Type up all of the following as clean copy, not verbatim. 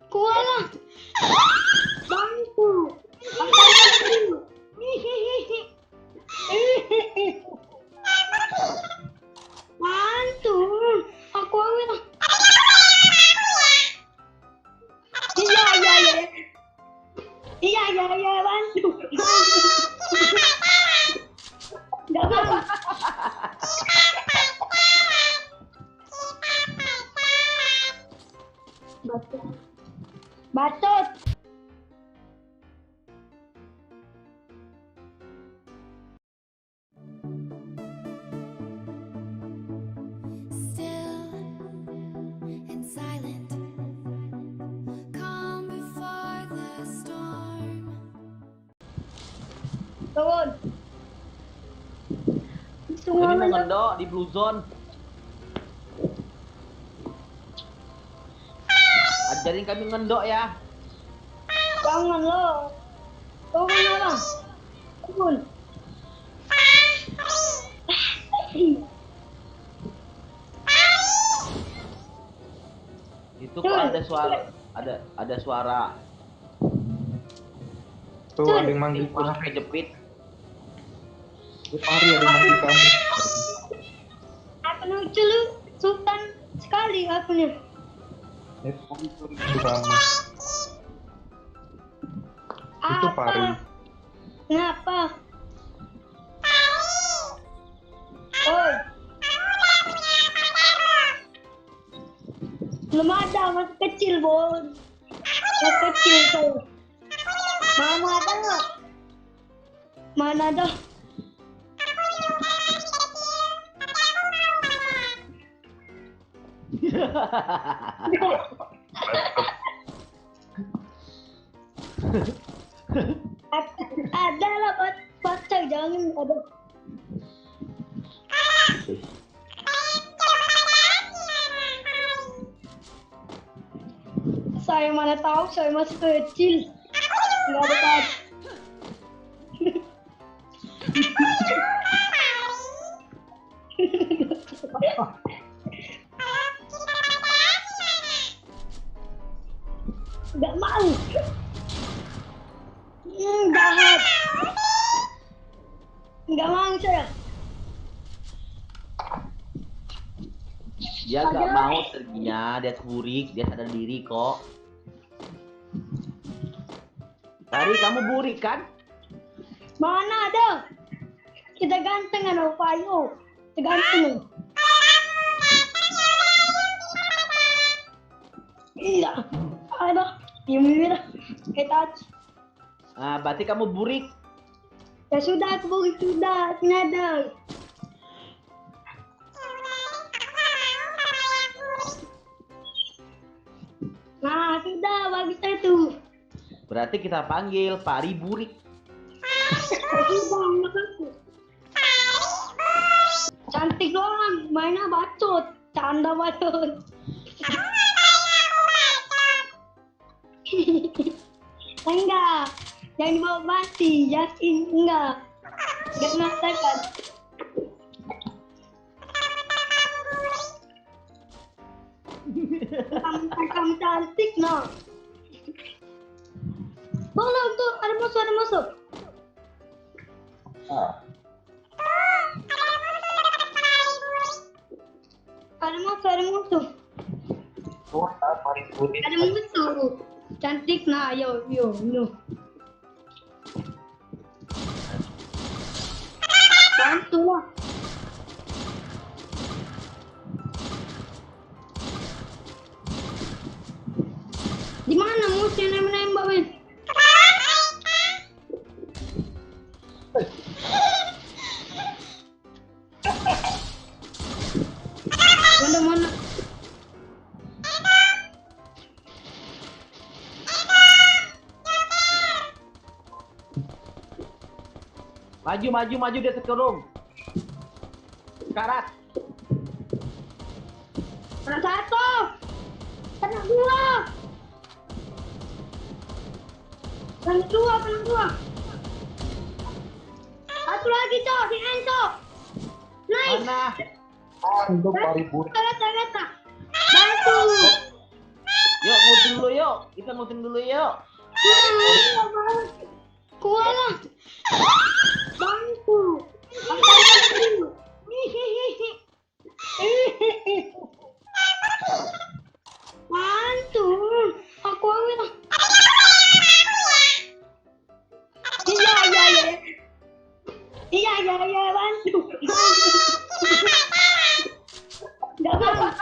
Kuala. Bantu. Bantu. Aku awet. Iya, bantu. Enggak mau. Bacot. Still and silent, calm before the storm. Turun. Ini mau ngendok di blue zone. Ajarin kami ngendok ya. Jangan lo. Turun orang. Turun. Itu kok ada suara, ada suara. Tuh ada yang manggil Terus Pari. kejepit. Pari ada yang manggil kamu. Apa lucu lu? Sultan sekali akunya. Pari itu kamu. Itu Apa? Pari. Kenapa? Oi. Belum ada, masih kecil, Bon. Masih kecil saya. Mana ada? Mana ada? Ada lah, pacar jangan ada. Saya mana tahu, saya masih kecil. Nggak ada pacar. Nggak mau. Jahat. Nggak mau saya. Dia gak mau perginya, dia burik, dia sadar diri kok. Tadi kamu burik kan? Mana ada? Kita ganteng ada Fayo. Kita ganteng. Iya. Ada. Diam dah. Kita. Nah, berarti kamu burik. Ya sudah, aku burik sudah. Nyadar. Nah, sudah bagus itu. Berarti kita panggil Pari burik. Sudah, anak aku. Cantik doang, mainnya bacot. Canda bacot. Enggak, yang dibawa mati, yakin enggak. Enggak mengatakan. Kamu cantik, no. Tolong tuh, ada musuh. Ada musuh. Tuh, Pari Puri. Ada musuh. Cantik, nah, yo. Bantu lah. Di mana musuh yang nembak, men? Mana? Maju dia terkurung. Karat. Kena satu. Kena dua. Satu lagi, Cok. Si Enzo. Nice. Mana? Itu Pari Puri. Ternyata. Bantu. yuk. Kita muting dulu yuk. Kuala. Bantu. Bantu. Bantu. Aku awet. Iya, bantu. Enggak mau.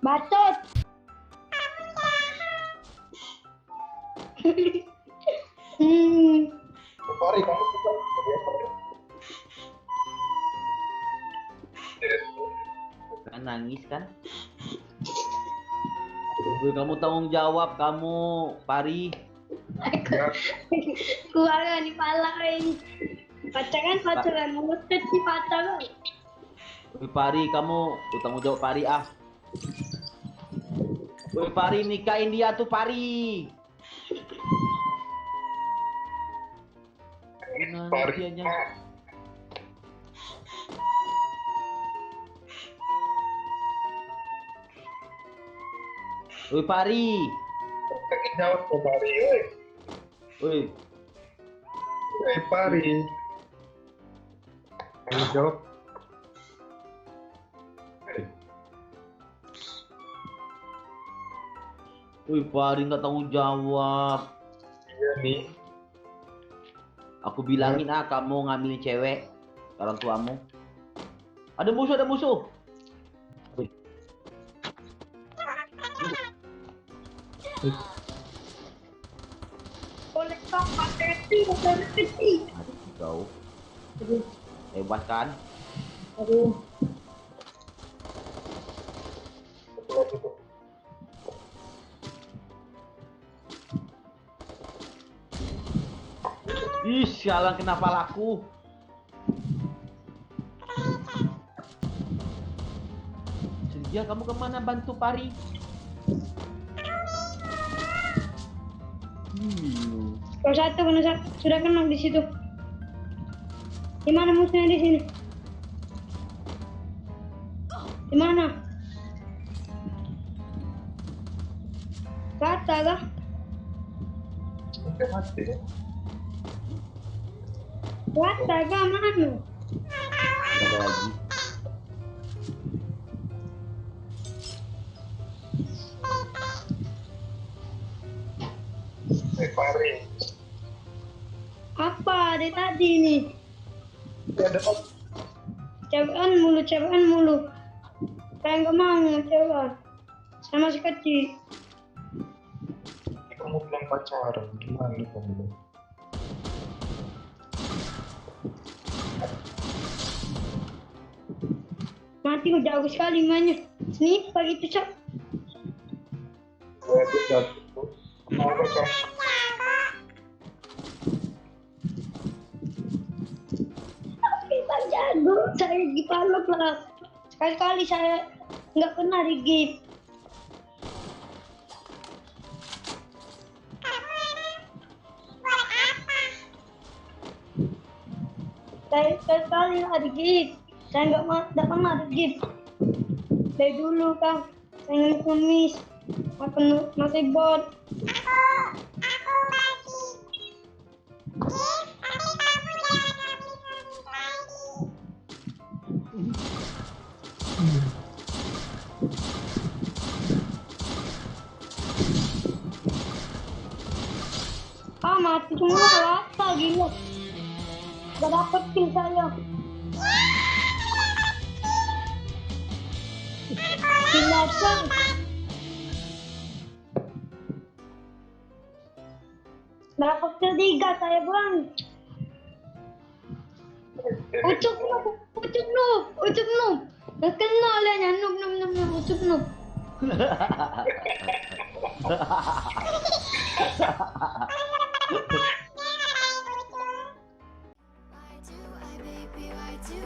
Bacot. Sorry, kamu suka jadi apa? Kan nangis kan? Woi, kamu tanggung jawab kamu, Pari. Ya, Kuala di pala ini. Pacaran. Mulut si pacaran. Woi, Pari, kamu tanggung jawab Pari ah. Woi, Pari, nikahin dia tuh, Pari. Nangis Pari. dianya. Woi, Pari. Jawab ke Pari, woi. Woi, Pari. Ayo jawab. woi, Pari nggak tanggung jawab. Iya nih. Aku bilangin kamu ngambil cewek orang tuamu. Ada musuh. Woi. Boleh kau pakai bukan kecil. Aduh, kau hebat kan? Aduh. Ih, sialan kena palaku. Sedia, kamu kemana bantu Pari? Kau satu, sudah kena di situ. Di mana musuhnya di sini? Di mana? Kata kah? Udah mati ya. Kata kah mana? Ada lagi. Pari. Apa dari tadi nih? Ya ada apa? Cewekan mulu. Saya nggak mau cewek. Saya masih kecil. Kamu bilang pacaran, gimana kamu? Mati udah jauh sekali mainnya. Sini pagi itu cak. Waduh, jatuh. Mau kan? Kita jago. Saya dipalok lah. Sekali-kali saya nggak pernah di game. Saya sekali lah di game. Saya nggak pernah di game. Dari dulu kan. Saya ngemis. Masih bot. Mati semua rata gila. Gak dapet kill saya. Gila kan. Dapat kill 3 saya bang. Ucuk noob. Gak kenal ya noob. Ucuk noob. Why do I, baby, why do